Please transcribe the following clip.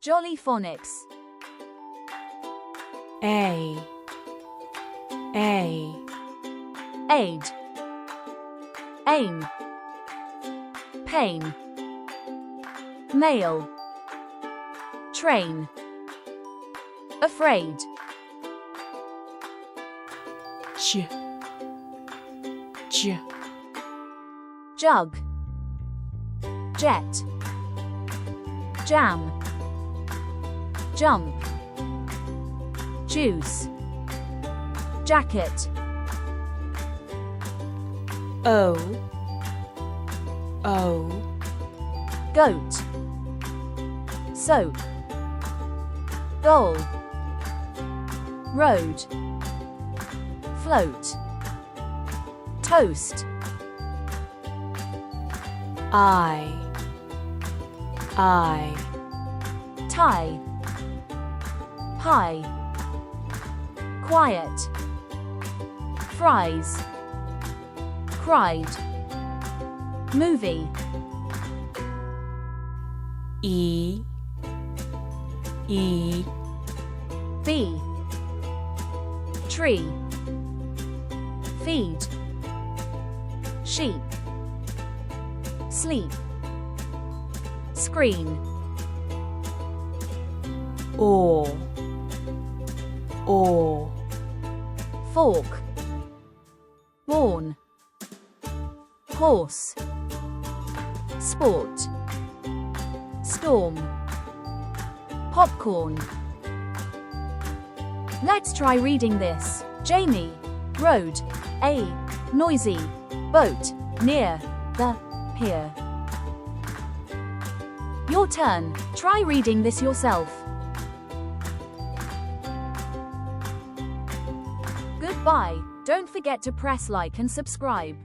Jolly phonics. A Aid. Aim. Pain. Male. Train. Afraid. j Jug. Jet. Jam. Jump. Juice. Jacket. O Goat. Soap. Goal. Road. Float. Toast. I Tie. Pie. Quiet. Fries. Cried. Movie. E Bee. Tree. Feed. Sheep. Sleep. Screen. or Fork. Worn. Horse. Sport. Storm. Popcorn. Let's try reading this. Jamie. Road. A noisy boat near the pier. Your turn. Try reading this yourself. Goodbye. Don't forget to press like and subscribe.